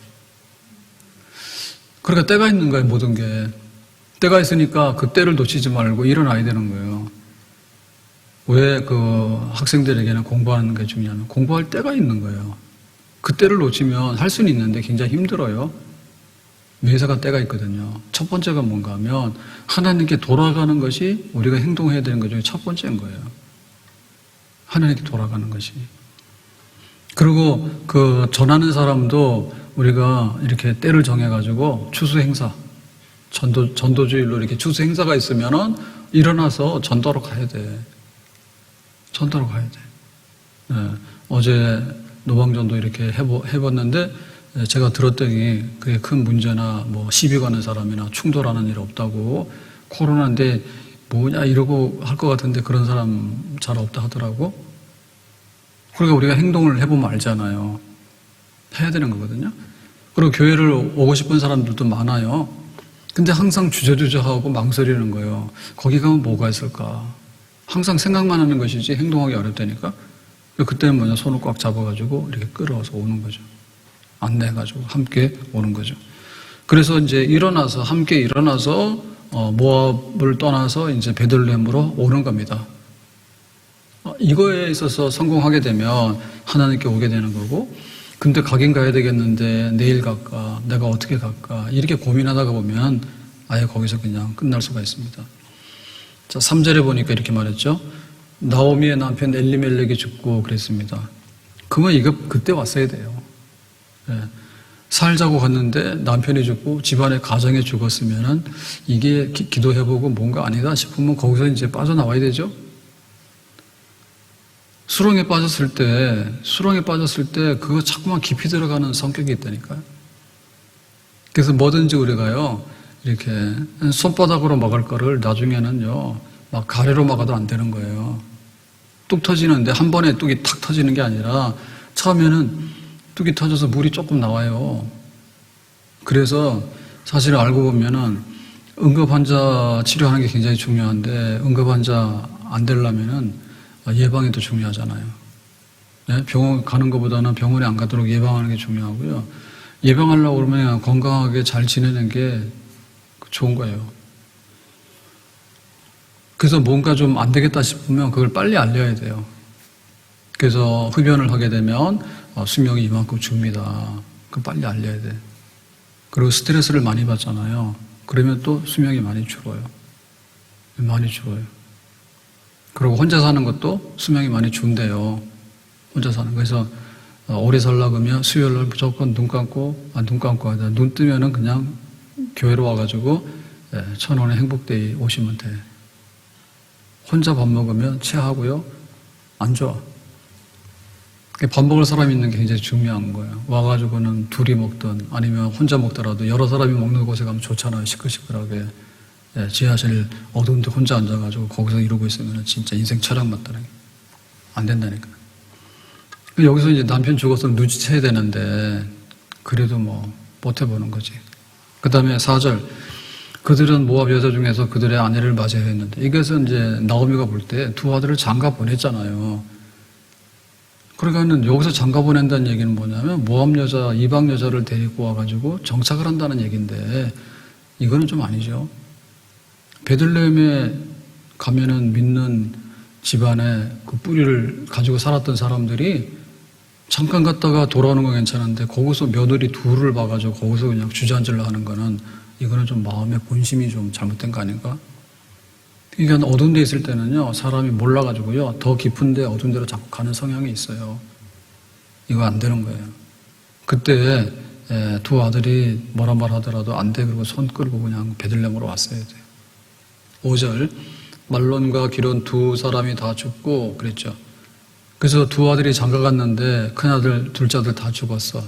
그러니까 때가 있는 거예요, 모든 게. 때가 있으니까 그 때를 놓치지 말고 일어나야 되는 거예요. 왜 그 학생들에게는 공부하는 게 중요하면 공부할 때가 있는 거예요. 그때를 놓치면 할 수는 있는데 굉장히 힘들어요. 매사가 때가 있거든요. 첫 번째가 뭔가 하면 하나님께 돌아가는 것이 우리가 행동해야 되는 것 중에 첫 번째인 거예요. 하나님께 돌아가는 것이. 그리고 그 전하는 사람도 우리가 이렇게 때를 정해가지고 추수 행사, 전도주일로 이렇게 추수 행사가 있으면은 일어나서 전도로 가야 돼. 전도로 가야 돼. 네. 어제 노방전도 이렇게 해봤는데 제가 들었더니 그게 큰 문제나 뭐 시비 가는 사람이나 충돌하는 일 없다고, 코로나인데 뭐냐 이러고 할 것 같은데 그런 사람 잘 없다 하더라고. 그러니까 우리가 행동을 해보면 알잖아요. 해야 되는 거거든요. 그리고 교회를 오고 싶은 사람들도 많아요. 근데 항상 주저주저하고 망설이는 거예요. 거기 가면 뭐가 있을까? 항상 생각만 하는 것이지 행동하기 어렵다니까. 그때는 뭐냐, 손을 꽉 잡아가지고 이렇게 끌어와서 오는 거죠. 안내해가지고 함께 오는 거죠. 그래서 이제 함께 일어나서 모압을 떠나서 이제 베들레헴으로 오는 겁니다. 이거에 있어서 성공하게 되면 하나님께 오게 되는 거고, 근데 가긴 가야 되겠는데 내일 갈까? 내가 어떻게 갈까? 이렇게 고민하다가 보면 아예 거기서 그냥 끝날 수가 있습니다. 자, 3절에 보니까 이렇게 말했죠. 나오미의 남편 엘리멜렉이 죽고 그랬습니다. 그러면 이거 그때 왔어야 돼요. 네. 살자고 갔는데 남편이 죽고 집안의 가정이 죽었으면은 이게 기도해보고 뭔가 아니다 싶으면 거기서 이제 빠져나와야 되죠. 수렁에 빠졌을 때 그거 자꾸만 깊이 들어가는 성격이 있다니까요. 그래서 뭐든지 우리가요, 이렇게 손바닥으로 막을 거를 나중에는요, 막 가래로 막아도 안 되는 거예요. 뚝 터지는데 한 번에 뚝이 탁 터지는 게 아니라 처음에는 뚝이 터져서 물이 조금 나와요. 그래서 사실 알고 보면은 응급환자 치료하는 게 굉장히 중요한데 응급환자 안 되려면은 예방이 더 중요하잖아요. 네? 병원 가는 것보다는 병원에 안 가도록 예방하는 게 중요하고요. 예방하려고 그러면 건강하게 잘 지내는 게 좋은 거예요. 그래서 뭔가 좀 안 되겠다 싶으면 그걸 빨리 알려야 돼요. 그래서 흡연을 하게 되면 수명이 이만큼 줍니다. 그걸 빨리 알려야 돼. 그리고 스트레스를 많이 받잖아요. 그러면 또 수명이 많이 줄어요. 많이 줄어요. 그리고 혼자 사는 것도 수명이 많이 준대요. 혼자 사는 거. 그래서 오래 살려고 하면 수요일날 무조건 눈 감고 하자. 눈 뜨면은 그냥 교회로 와가지고 1,000원의 행복데이 오시면 돼. 혼자 밥 먹으면 체하고요. 안 좋아. 밥 먹을 사람이 있는 게 굉장히 중요한 거예요. 와가지고는 둘이 먹든 아니면 혼자 먹더라도 여러 사람이 먹는 곳에 가면 좋잖아요. 시끌시끌하게. 지하실 어두운 데 혼자 앉아가지고 거기서 이러고 있으면 진짜 인생 철학 맞다는 게 안 된다니까. 여기서 이제 남편 죽었으면 눈치채야 되는데 그래도 뭐 버텨보는 거지. 그 다음에 4절. 그들은 모압 여자 중에서 그들의 아내를 맞이해야 했는데 이것은 이제 나오미가 볼 때 두 아들을 장가 보냈잖아요. 그러니까는 여기서 장가 보낸다는 얘기는 뭐냐면 모압 여자, 이방 여자를 데리고 와가지고 정착을 한다는 얘기인데 이거는 좀 아니죠. 베들레헴에 가면은 믿는 집안에 그 뿌리를 가지고 살았던 사람들이 잠깐 갔다가 돌아오는 건 괜찮은데 거기서 며느리 둘을 봐가지고 거기서 그냥 주저앉으려 하는 거는 이거는 좀 마음의 본심이 좀 잘못된 거 아닌가? 그러니까 어두운 데 있을 때는요, 사람이 몰라가지고요, 더 깊은데 어두운 데로 자꾸 가는 성향이 있어요. 이거 안 되는 거예요. 그때 두 아들이 뭐라 말하더라도 안 돼. 그리고 손 끌고 그냥 베들레헴으로 왔어야 돼요. 5절. 말론과 기론 두 사람이 다 죽고 그랬죠. 그래서 두 아들이 장가 갔는데 큰아들, 둘째 아들 다 죽었어.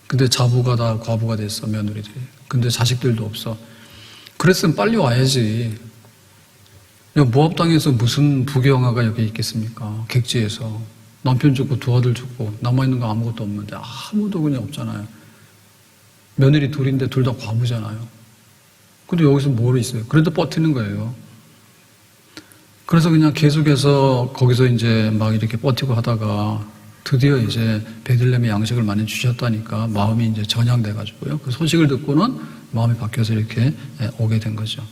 근데 자부가 다 과부가 됐어, 며느리들이. 근데 자식들도 없어. 그랬으면 빨리 와야지. 모압 땅에서 무슨 부귀영화가 여기 있겠습니까? 객지에서. 남편 죽고 두 아들 죽고 남아있는 거 아무것도 없는데 아무도 그냥 없잖아요. 며느리 둘인데 둘 다 과부잖아요. 근데 여기서 뭘 있어요? 그래도 버티는 거예요. 그래서 그냥 계속해서 거기서 이제 막 이렇게 버티고 하다가 드디어 이제 베들레헴에 양식을 많이 주셨다니까 마음이 이제 전향돼가지고요. 그 소식을 듣고는 마음이 바뀌어서 이렇게 오게 된 거죠.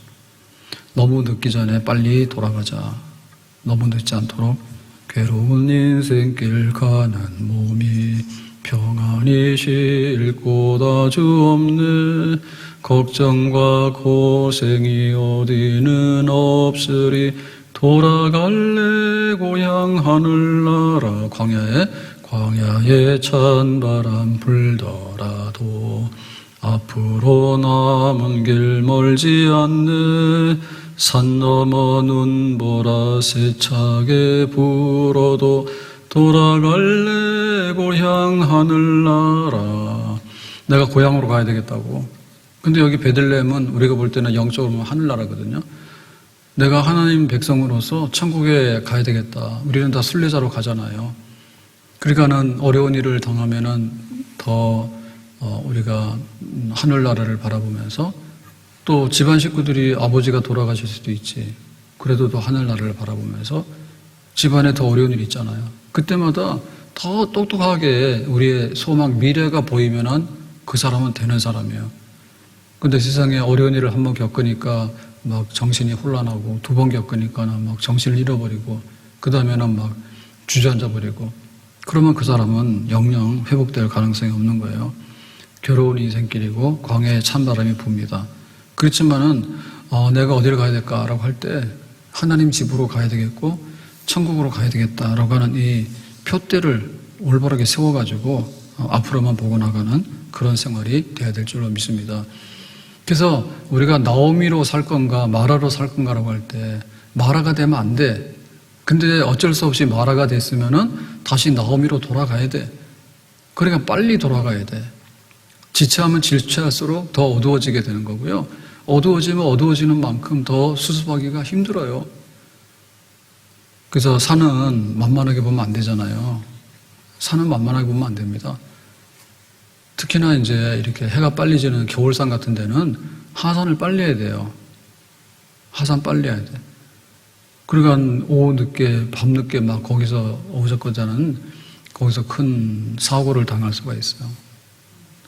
너무 늦기 전에 빨리 돌아가자. 너무 늦지 않도록 괴로운 인생길 가는 몸이 평안히 쉴 곳 아주 없네. 걱정과 고생이 어디는 없으리. 돌아갈래 고향 하늘나라. 광야에 찬바람 불더라도 앞으로 남은 길 멀지 않네. 산 넘어 눈보라 세차게 불어도 돌아갈래 고향 하늘나라. 내가 고향으로 가야 되겠다고. 근데 여기 베들레헴은 우리가 볼 때는 영적으로 보면 하늘나라거든요. 내가 하나님 백성으로서 천국에 가야 되겠다. 우리는 다 순례자로 가잖아요. 그러니까는 어려운 일을 당하면은 더 우리가 하늘나라를 바라보면서, 또 집안 식구들이 아버지가 돌아가실 수도 있지. 그래도 더 하늘나라를 바라보면서 집안에 더 어려운 일이 있잖아요. 그때마다 더 똑똑하게 우리의 소망, 미래가 보이면은 그 사람은 되는 사람이에요. 근데 세상에 어려운 일을 한번 겪으니까 막 정신이 혼란하고, 두 번 겪으니까는 막 정신을 잃어버리고, 그 다음에는 막 주저앉아 버리고, 그러면 그 사람은 영영 회복될 가능성이 없는 거예요. 괴로운 인생길이고 광야에 찬바람이 붑니다. 그렇지만은 내가 어디를 가야 될까라고 할 때 하나님 집으로 가야 되겠고 천국으로 가야 되겠다라고 하는 이 표대를 올바르게 세워가지고 앞으로만 보고 나가는 그런 생활이 돼야 될 줄로 믿습니다. 그래서 우리가 나오미로 살 건가 마라로 살 건가라고 할 때 마라가 되면 안 돼. 근데 어쩔 수 없이 마라가 됐으면은 다시 나오미로 돌아가야 돼. 그러니까 빨리 돌아가야 돼. 지체하면 지체할수록 더 어두워지게 되는 거고요. 어두워지면 어두워지는 만큼 더 수습하기가 힘들어요. 그래서 산은 만만하게 보면 안 되잖아요. 산은 만만하게 보면 안 됩니다. 특히나 이제 이렇게 해가 빨리 지는 겨울산 같은 데는 하산을 빨리 해야 돼요. 하산 빨리 해야 돼. 그러니까 오후 늦게, 밤 늦게 막 거기서 어우적거자는 거기서 큰 사고를 당할 수가 있어요.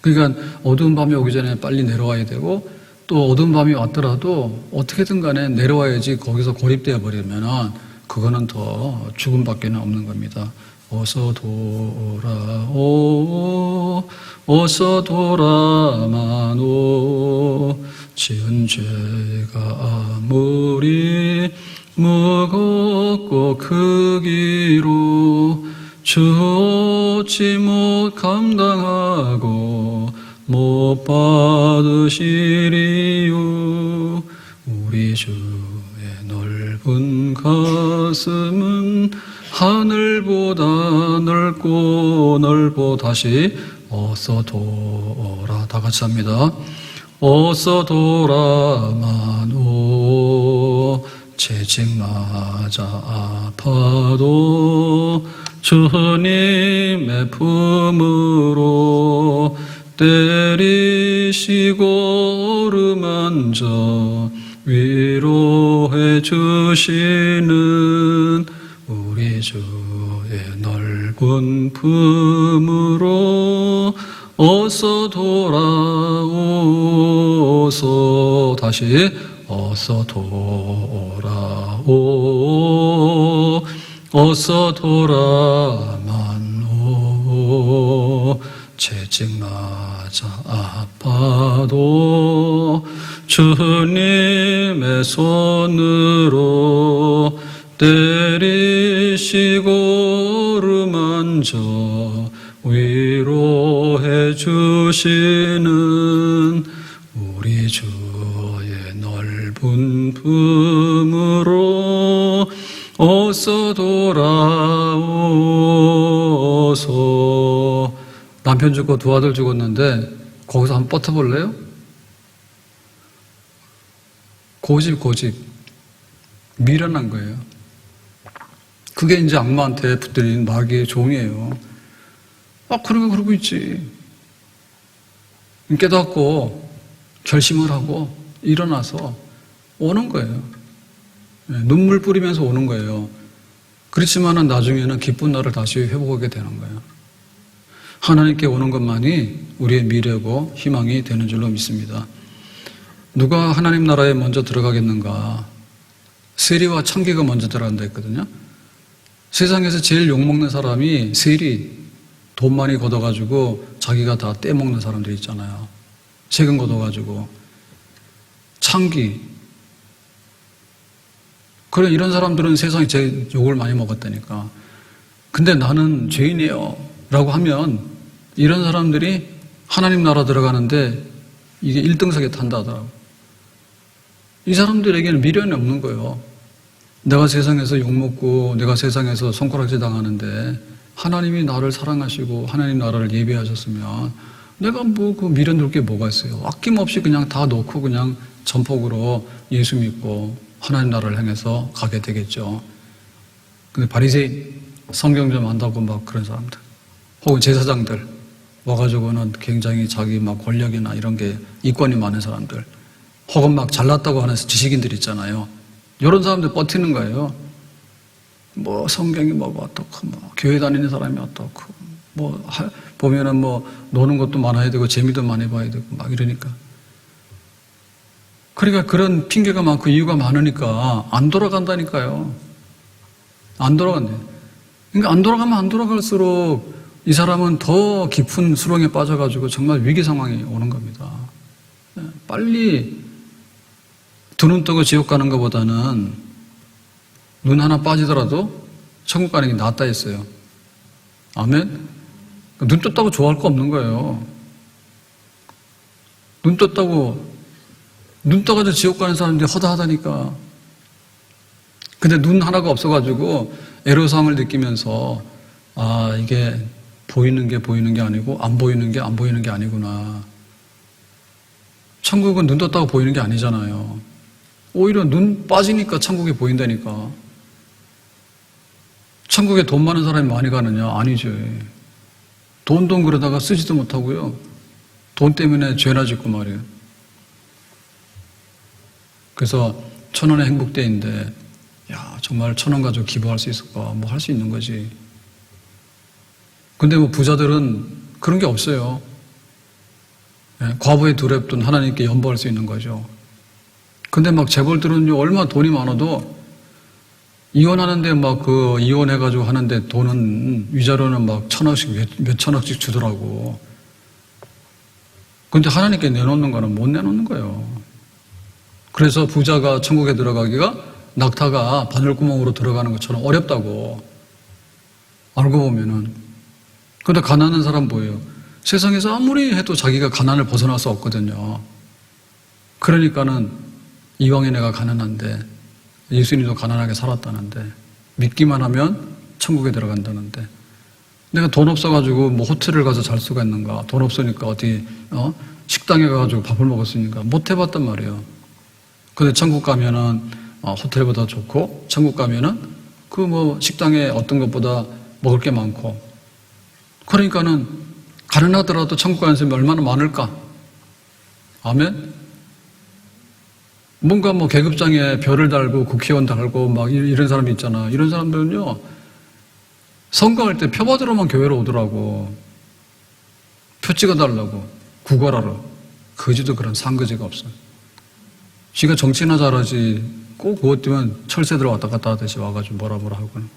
그러니까 어두운 밤이 오기 전에 빨리 내려와야 되고, 또 어두운 밤이 왔더라도 어떻게든 간에 내려와야지 거기서 고립되어 버리면은 그거는 더 죽음밖에 없는 겁니다. 어서 돌아오, 어서 돌아마노. 지은 죄가 아무리 무겁고 크기로 주 얻지 못 감당하고 못 받으시리요. 우리 주의 넓은 가슴은 하늘보다 넓고 다시 어서 돌아. 다 같이 합니다. 어서 돌아마노. 채찍 맞아 아파도 주님의 품으로 때리시고 어루만져 위로해 주시는 우리 주의 넓은 품으로 어서 돌아오소. 다시 어서 돌아오. 어서 돌아마노. 채찍 맞아 아파도 주님의 손으로 때리시고 어루만져 위로해 주시는 우리 주의 넓은 품으로 어서 돌아오소. 남편 죽고 두 아들 죽었는데 거기서 한번 버텨볼래요? 고집 미련한 거예요. 그게 이제 악마한테 붙들린 마귀의 종이에요. 그러고 있지. 깨닫고 결심을 하고 일어나서 오는 거예요. 눈물 뿌리면서 오는 거예요. 그렇지만은 나중에는 기쁜 날을 다시 회복하게 되는 거예요. 하나님께 오는 것만이 우리의 미래고 희망이 되는 줄로 믿습니다. 누가 하나님 나라에 먼저 들어가겠는가? 세리와 청기가 먼저 들어간다 했거든요. 세상에서 제일 욕먹는 사람이 세리, 돈 많이 걷어가지고 자기가 다 떼먹는 사람들 있잖아요. 세금 걷어가지고. 창기. 그래, 이런 사람들은 세상에 제일 욕을 많이 먹었다니까. 근데 나는 죄인이에요. 라고 하면 이런 사람들이 하나님 나라 들어가는데 이게 1등석에 탄다 하더라고. 이 사람들에게는 미련이 없는 거예요. 내가 세상에서 욕먹고 내가 세상에서 손가락질 당하는데 하나님이 나를 사랑하시고 하나님 나라를 예비하셨으면 내가 뭐 그 미련 둘 게 뭐가 있어요. 아낌없이 그냥 다 놓고 그냥 전폭으로 예수 믿고 하나님 나라를 향해서 가게 되겠죠. 근데 바리새인 성경 좀 안다고 막 그런 사람들 혹은 제사장들 와가지고는 굉장히 자기 막 권력이나 이런 게 이권이 많은 사람들 혹은 막 잘났다고 하는 지식인들 있잖아요. 이런 사람들 버티는 거예요. 뭐 성경이 뭐가 어떻고 뭐 교회 다니는 사람이 어떻고 뭐 보면은 뭐 노는 것도 많아야 되고 재미도 많이 봐야 되고 막 이러니까. 그러니까 그런 핑계가 많고 이유가 많으니까 안 돌아간다니까요. 안 돌아간대요. 그러니까 안 돌아가면 안 돌아갈수록 이 사람은 더 깊은 수렁에 빠져가지고 정말 위기 상황이 오는 겁니다. 빨리 두 눈 뜨고 지옥 가는 것보다는 눈 하나 빠지더라도 천국 가는 게 낫다 했어요. 아멘? 눈 떴다고 좋아할 거 없는 거예요. 눈 떠가지고 지옥 가는 사람들이 허다하다니까. 근데 눈 하나가 없어가지고 애로사항을 느끼면서 아, 이게 보이는 게 아니고 안 보이는 게 아니구나. 천국은 눈 떴다고 보이는 게 아니잖아요. 오히려 눈 빠지니까 천국이 보인다니까. 천국에 돈 많은 사람이 많이 가느냐? 아니죠. 돈 그러다가 쓰지도 못하고요. 돈 때문에 죄나 짓고 말이에요. 그래서 1,000원의 행복대인데 야, 정말 1,000원 가지고 기부할 수 있을까? 뭐 할 수 있는 거지. 근데 뭐 부자들은 그런 게 없어요. 과부의 두렵돈 하나님께 연보할 수 있는 거죠. 근데 막 재벌들은요, 얼마 돈이 많아도 이혼하는데 막 그 이혼해가지고 하는데 돈은 위자료는 막 1,000억씩 몇 천억씩 주더라고. 근데 하나님께 내놓는 거는 못 내놓는 거예요. 그래서 부자가 천국에 들어가기가 낙타가 바늘구멍으로 들어가는 것처럼 어렵다고. 알고 보면은. 근데 가난한 사람 뭐예요? 세상에서 아무리 해도 자기가 가난을 벗어날 수 없거든요. 그러니까는 이왕에 내가 가난한데 예수님도 가난하게 살았다는데 믿기만 하면 천국에 들어간다는데 내가 돈 없어가지고 뭐 호텔을 가서 잘 수가 있는가? 돈 없으니까 어디 식당에 가가지고 밥을 먹었으니까 못 해봤단 말이에요. 근데 천국 가면은 호텔보다 좋고 천국 가면은 그 뭐 식당에 어떤 것보다 먹을 게 많고 그러니까는 가난하더라도 천국 가는 사람이 얼마나 많을까? 아멘? 뭔가 뭐 계급장에 별을 달고 국회의원 달고 막 이런 사람이 있잖아. 이런 사람들은요, 선거할 때 표 받으러만 교회로 오더라고. 표 찍어달라고. 구걸하러. 거지도 그런 상거지가 없어. 지가 정치나 잘하지. 꼭 그것 때문에 철새들 왔다 갔다 하듯이 와가지고 뭐라 하고는.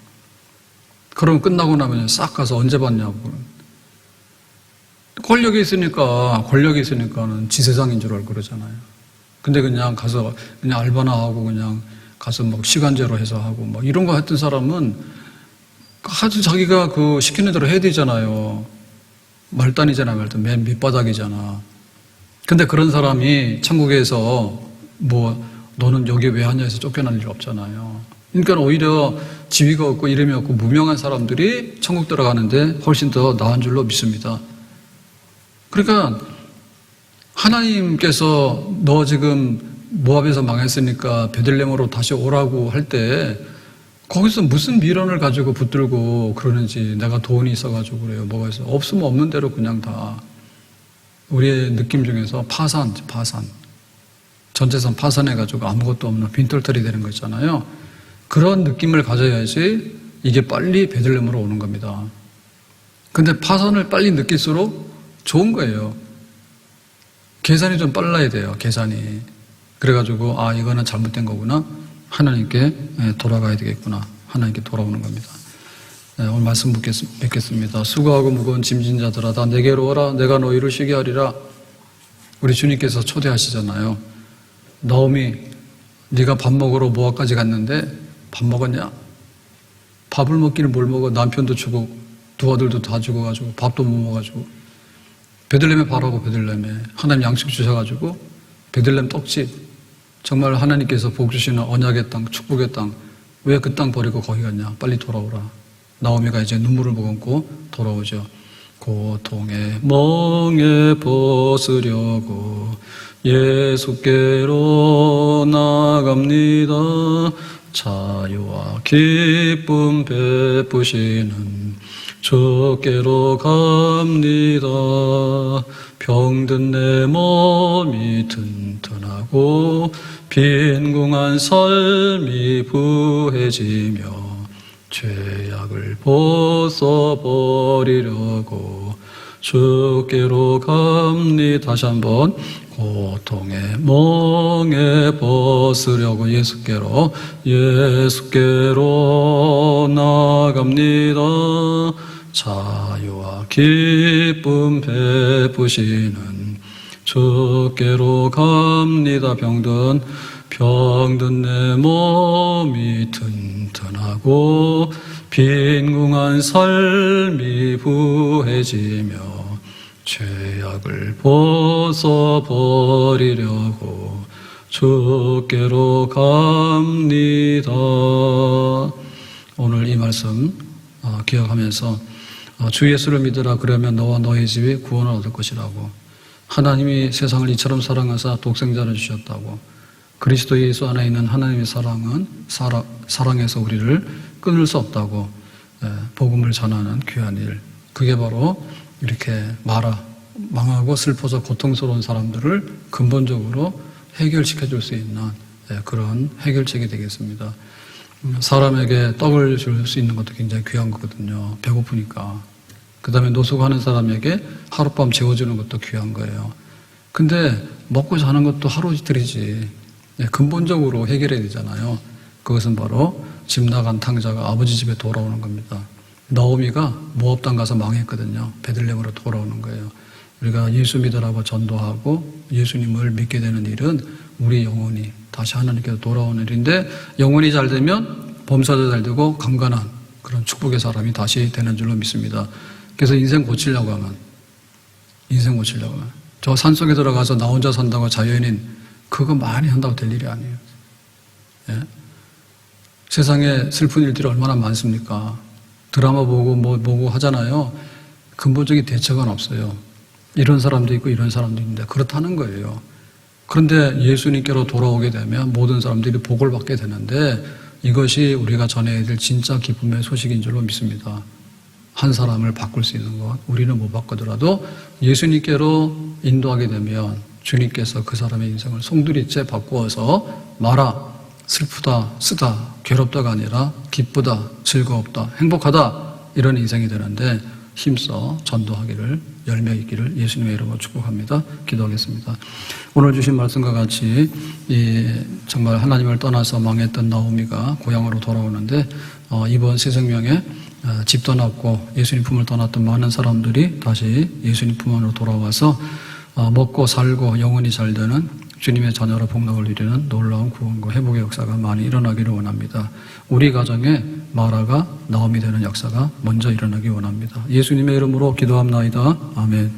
그럼 끝나고 나면 싹 가서 언제 봤냐고. 권력이 있으니까는 지세상인 줄 알고 그러잖아요. 근데 그냥 가서 그냥 알바나 하고 그냥 가서 막 시간제로 해서 하고 막 이런 거 했던 사람은 아주 자기가 그 시키는 대로 해야 되잖아요. 말단이잖아, 맨 밑바닥이잖아. 근데 그런 사람이 천국에서 뭐 너는 여기 왜 하냐 해서 쫓겨날 일 없잖아요. 그러니까 오히려 지위가 없고 이름이 없고 무명한 사람들이 천국 들어가는데 훨씬 더 나은 줄로 믿습니다. 그러니까 하나님께서 너 지금 모압에서 망했으니까 베들레헴으로 다시 오라고 할 때 거기서 무슨 미련을 가지고 붙들고 그러는지 내가 돈이 있어가지고 그래요. 뭐가 있어? 없으면 없는 대로 그냥 다 우리의 느낌 중에서 파산. 전 재산 파산해가지고 아무것도 없는 빈털터리 되는 거 있잖아요. 그런 느낌을 가져야지 이게 빨리 베들레헴으로 오는 겁니다. 근데 파산을 빨리 느낄수록 좋은 거예요. 계산이 좀 빨라야 돼요. 계산이. 그래가지고 아 이거는 잘못된 거구나. 하나님께 돌아가야 되겠구나. 하나님께 돌아오는 겁니다. 네, 오늘 말씀 뵙겠습니다. 수고하고 무거운 짐진 자들아 다 내게로 오라. 내가 너희를 쉬게 하리라. 우리 주님께서 초대하시잖아요. 나오미, 네가 밥 먹으러 모압까지 갔는데 밥 먹었냐? 밥을 먹기는 뭘 먹어? 남편도 죽고 두 아들도 다 죽어가지고 밥도 못 먹어가지고 베들레헴에 바라고 베들레헴에 하나님 양식 주셔가지고 베들레헴 떡집, 정말 하나님께서 복 주시는 언약의 땅, 축복의 땅, 왜 그 땅 버리고 거기 갔냐? 빨리 돌아오라. 나오미가 이제 눈물을 머금고 돌아오죠. 고통의 멍에 벗으려고 예수께로 나갑니다. 자유와 기쁨 베푸시는 주께로 갑니다. 병든 내 몸이 튼튼하고 빈궁한 삶이 부해지며 죄악을 벗어버리려고 주께로 갑니다. 다시 한번 고통의 멍에 벗으려고 예수께로 나갑니다. 자유와 기쁨 베푸시는 주께로 갑니다. 병든 내 몸이 튼튼하고 빈궁한 삶이 부해지며 죄악을 벗어버리려고 주께로 갑니다. 오늘 이 말씀 기억하면서 주 예수를 믿으라. 그러면 너와 너의 집이 구원을 얻을 것이라고. 하나님이 세상을 이처럼 사랑하사 독생자를 주셨다고. 그리스도 예수 안에 있는 하나님의 사랑은 사랑에서 우리를 끊을 수 없다고. 복음을 전하는 귀한 일. 그게 바로 이렇게 망하고 슬퍼서 고통스러운 사람들을 근본적으로 해결시켜 줄 수 있는 그런 해결책이 되겠습니다. 사람에게 떡을 줄 수 있는 것도 굉장히 귀한 거거든요. 배고프니까. 그 다음에 노숙하는 사람에게 하룻밤 재워주는 것도 귀한 거예요. 근데 먹고 사는 것도 하루 이틀이지. 근본적으로 해결해야 되잖아요. 그것은 바로 집 나간 탕자가 아버지 집에 돌아오는 겁니다. 나오미가 모압 땅 가서 망했거든요. 베들레헴으로 돌아오는 거예요. 우리가 예수 믿으라고 전도하고 예수님을 믿게 되는 일은 우리 영혼이 다시 하나님께로 돌아오는 일인데, 영혼이 잘 되면 범사도 잘 되고 강건한 그런 축복의 사람이 다시 되는 줄로 믿습니다. 그래서 인생 고치려고 하면 저 산속에 들어가서 나 혼자 산다고 자연인 그거 많이 한다고 될 일이 아니에요. 예? 세상에 슬픈 일들이 얼마나 많습니까? 드라마 보고 뭐 보고 하잖아요. 근본적인 대책은 없어요. 이런 사람도 있고 이런 사람도 있는데 그렇다는 거예요. 그런데 예수님께로 돌아오게 되면 모든 사람들이 복을 받게 되는데, 이것이 우리가 전해야 될 진짜 기쁨의 소식인 줄로 믿습니다. 한 사람을 바꿀 수 있는 것, 우리는 못 바꾸더라도 예수님께로 인도하게 되면 주님께서 그 사람의 인생을 송두리째 바꾸어서 마라, 슬프다, 쓰다, 괴롭다가 아니라 기쁘다, 즐겁다, 행복하다, 이런 인생이 되는데 힘써 전도하기를, 열매 있기를 예수님의 이름으로 축복합니다. 기도하겠습니다. 오늘 주신 말씀과 같이 정말 하나님을 떠나서 망했던 나오미가 고향으로 돌아오는데, 이번 새 생명에 집 떠났고 예수님 품을 떠났던 많은 사람들이 다시 예수님 품 안으로 돌아와서 먹고 살고 영혼이 잘 되는 주님의 자녀로 복락을 누리는 놀라운 구원과 회복의 역사가 많이 일어나기를 원합니다. 우리 가정에 마라가 나오미 되는 역사가 먼저 일어나기 원합니다. 예수님의 이름으로 기도합나이다. 아멘.